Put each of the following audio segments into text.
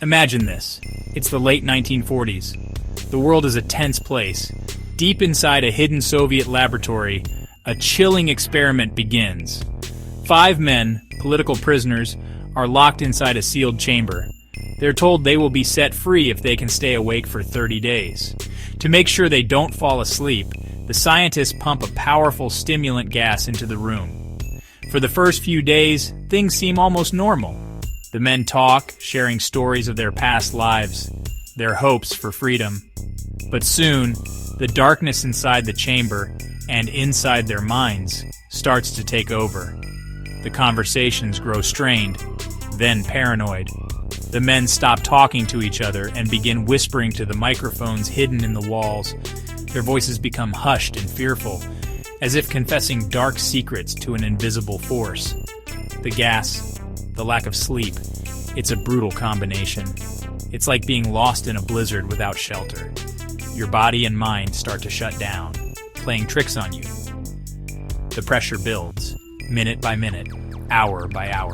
Imagine this. It's the late 1940s. The world is a tense place. Deep inside a hidden Soviet laboratory, a chilling experiment begins. 5 men, political prisoners, are locked inside a sealed chamber. They're told they will be set free if they can stay awake for 30 days. To make sure they don't fall asleep, the scientists pump a powerful stimulant gas into the room. For the first few days, things seem almost normal. The men talk, sharing stories of their past lives, their hopes for freedom. But soon, the darkness inside the chamber and inside their minds starts to take over. The conversations grow strained, then paranoid. The men stop talking to each other and begin whispering to the microphones hidden in the walls. Their voices become hushed and fearful, as if confessing dark secrets to an invisible force. The gas, the lack of sleep, it's a brutal combination. It's like being lost in a blizzard without shelter. Your body and mind start to shut down, playing tricks on you. The pressure builds, minute by minute, hour by hour.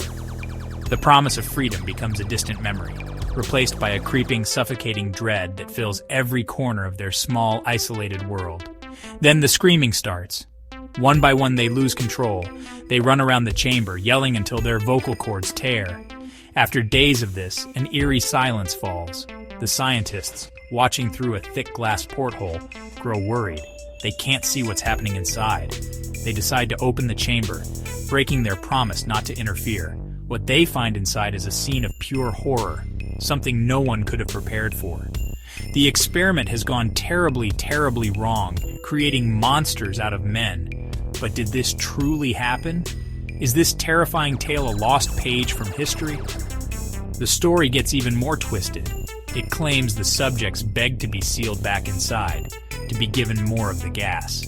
The promise of freedom becomes a distant memory, replaced by a creeping, suffocating dread that fills every corner of their small, isolated world. Then the screaming starts. One by one they lose control. They run around the chamber, yelling until their vocal cords tear. After days of this, an eerie silence falls. The scientists, watching through a thick glass porthole, grow worried. They can't see what's happening inside. They decide to open the chamber, breaking their promise not to interfere. What they find inside is a scene of pure horror, something no one could have prepared for. The experiment has gone terribly, terribly wrong, creating monsters out of men. But did this truly happen? Is this terrifying tale a lost page from history? The story gets even more twisted. It claims the subjects begged to be sealed back inside, to be given more of the gas.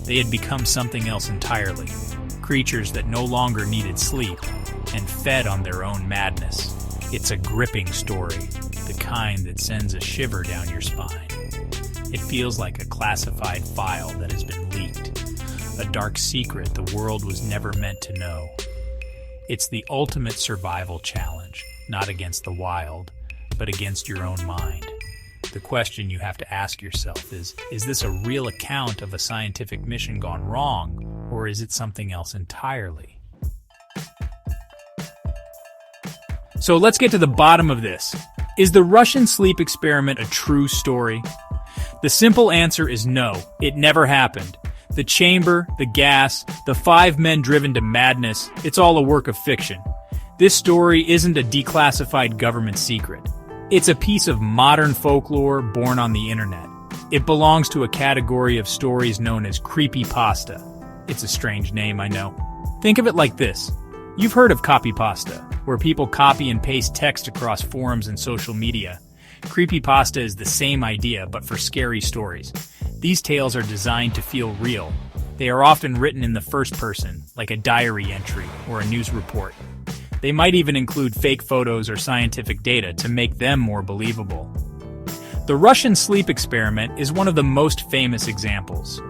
They had become something else entirely, creatures that no longer needed sleep and fed on their own madness. It's a gripping story, the kind that sends a shiver down your spine. It feels like a classified file that has been leaked, a dark secret the world was never meant to know. It's the ultimate survival challenge, not against the wild, but against your own mind. The question you have to ask yourself is this a real account of a scientific mission gone wrong, or is it something else entirely? So let's get to the bottom of this. Is the Russian sleep experiment a true story? The simple answer is no, it never happened. The chamber, the gas, the 5 men driven to madness, it's all a work of fiction. This story isn't a declassified government secret. It's a piece of modern folklore born on the internet. It belongs to a category of stories known as creepypasta. It's a strange name, I know. Think of it like this. You've heard of copypasta, where people copy and paste text across forums and social media. Creepypasta is the same idea, but for scary stories. These tales are designed to feel real. They are often written in the first person, like a diary entry or a news report. They might even include fake photos or scientific data to make them more believable. The Russian sleep experiment is one of the most famous examples.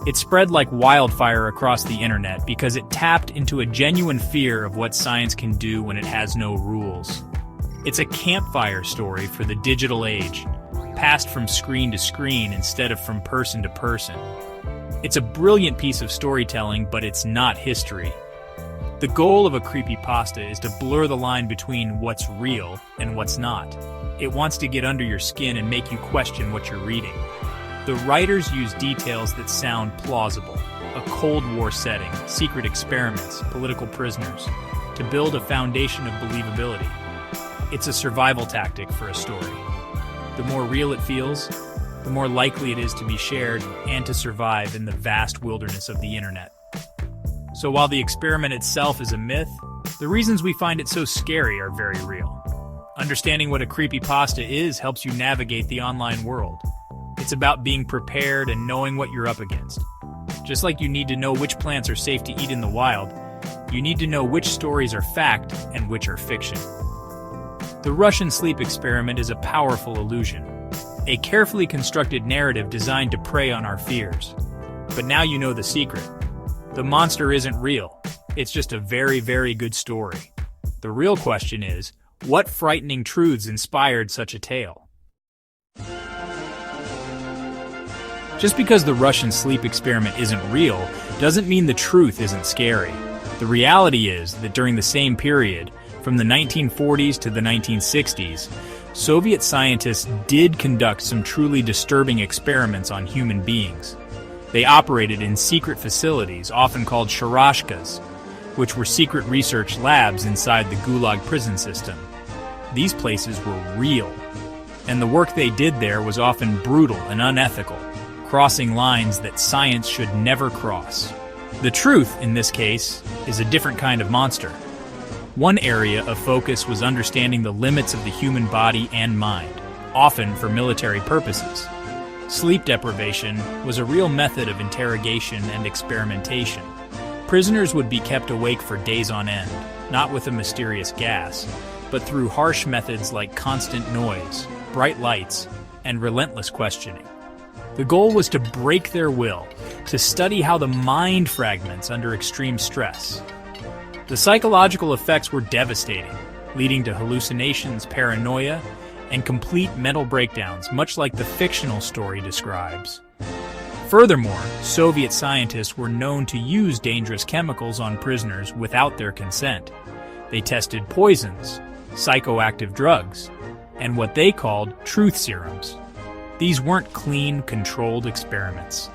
It spread like wildfire across the internet because it tapped into a genuine fear of what science can do when it has no rules. It's a campfire story for the digital age, passed from screen to screen instead of from person to person. It's a brilliant piece of storytelling, but it's not history. The goal of a creepypasta is to blur the line between what's real and what's not. It wants to get under your skin and make you question what you're reading. The writers use details that sound plausible, a Cold War setting, secret experiments, political prisoners, to build a foundation of believability. It's a survival tactic for a story. The more real it feels, the more likely it is to be shared and to survive in the vast wilderness of the internet. So while the experiment itself is a myth, the reasons we find it so scary are very real. Understanding what a creepypasta is helps you navigate the online world. It's about being prepared and knowing what you're up against. Just like you need to know which plants are safe to eat in the wild, you need to know which stories are fact and which are fiction. The Russian sleep experiment is a powerful illusion, a carefully constructed narrative designed to prey on our fears. But now you know the secret. The monster isn't real. It's just a very, very good story. The real question is, What frightening truths inspired such a tale? Just because the Russian sleep experiment isn't real doesn't mean the truth isn't scary. The reality is that during the same period, from the 1940s to the 1960s, Soviet scientists did conduct some truly disturbing experiments on human beings. They operated in secret facilities, often called sharashkas, which were secret research labs inside the Gulag prison system. These places were real, and the work they did there was often brutal and unethical, crossing lines that science should never cross. The truth, in this case, is a different kind of monster. One area of focus was understanding the limits of the human body and mind, often for military purposes. Sleep deprivation was a real method of interrogation and experimentation. Prisoners would be kept awake for days on end, not with a mysterious gas, but through harsh methods like constant noise, bright lights, and relentless questioning. The goal was to break their will, to study how the mind fragments under extreme stress. The psychological effects were devastating, leading to hallucinations, paranoia, and complete mental breakdowns, much like the fictional story describes. Furthermore, Soviet scientists were known to use dangerous chemicals on prisoners without their consent. They tested poisons, psychoactive drugs, and what they called truth serums. These weren't clean, controlled experiments.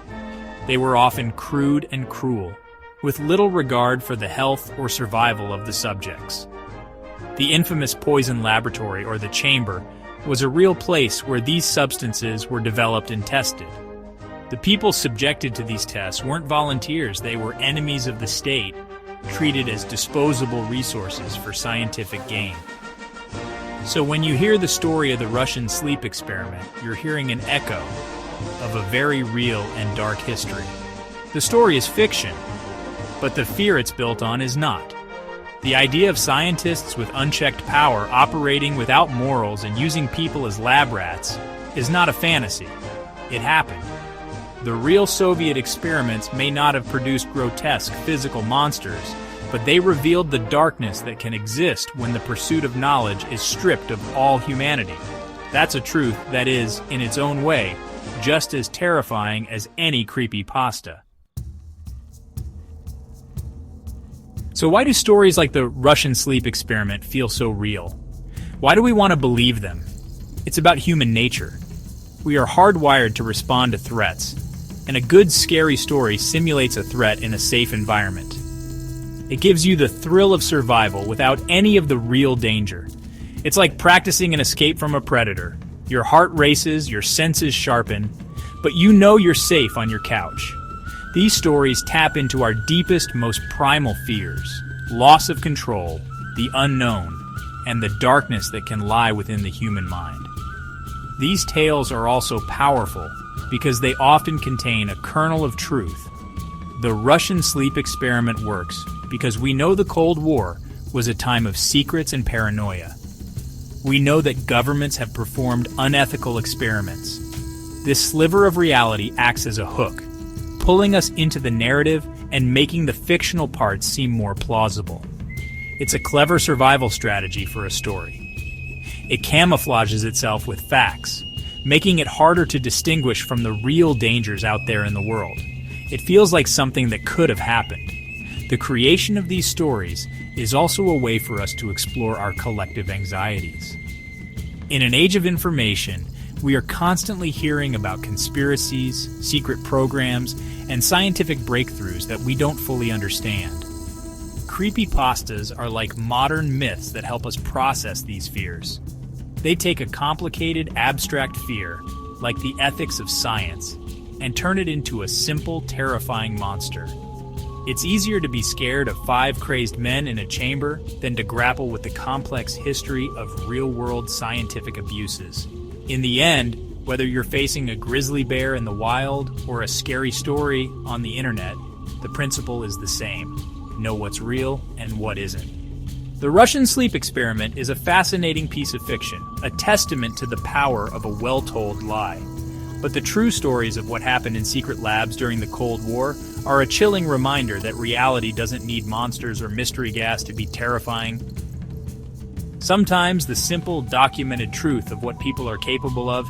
They were often crude and cruel, with little regard for the health or survival of the subjects. The infamous poison laboratory, or the chamber, was a real place where these substances were developed and tested. The people subjected to these tests weren't volunteers, they were enemies of the state, treated as disposable resources for scientific gain. So when you hear the story of the Russian sleep experiment, you're hearing an echo of a very real and dark history. The story is fiction, but the fear it's built on is not. The idea of scientists with unchecked power operating without morals and using people as lab rats is not a fantasy. It happened. The real Soviet experiments may not have produced grotesque physical monsters, but they revealed the darkness that can exist when the pursuit of knowledge is stripped of all humanity. That's a truth that is, in its own way, just as terrifying as any creepypasta. So why do stories like the Russian sleep experiment feel so real? Why do we want to believe them? It's about human nature. We are hardwired to respond to threats, and a good scary story simulates a threat in a safe environment. It gives you the thrill of survival without any of the real danger. It's like practicing an escape from a predator. Your heart races, your senses sharpen, but you know you're safe on your couch. These stories tap into our deepest, most primal fears: loss of control, the unknown, and the darkness that can lie within the human mind. These tales are also powerful because they often contain a kernel of truth. The Russian sleep experiment works because we know the Cold War was a time of secrets and paranoia. We know that governments have performed unethical experiments. This sliver of reality acts as a hook, pulling us into the narrative and making the fictional parts seem more plausible. It's a clever survival strategy for a story. It camouflages itself with facts, making it harder to distinguish from the real dangers out there in the world. It feels like something that could have happened. The creation of these stories is also a way for us to explore our collective anxieties. In an age of information, we are constantly hearing about conspiracies, secret programs, and scientific breakthroughs that we don't fully understand. Creepypastas are like modern myths that help us process these fears. They take a complicated, abstract fear, like the ethics of science, and turn it into a simple, terrifying monster. It's easier to be scared of 5 crazed men in a chamber than to grapple with the complex history of real-world scientific abuses. In the end, whether you're facing a grizzly bear in the wild or a scary story on the internet, the principle is the same: know what's real and what isn't. The Russian sleep experiment is a fascinating piece of fiction, a testament to the power of a well-told lie. But the true stories of what happened in secret labs during the Cold War are a chilling reminder that reality doesn't need monsters or mystery gas to be terrifying. Sometimes the simple, documented truth of what people are capable of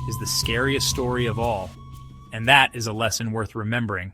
is the scariest story of all. And that is a lesson worth remembering.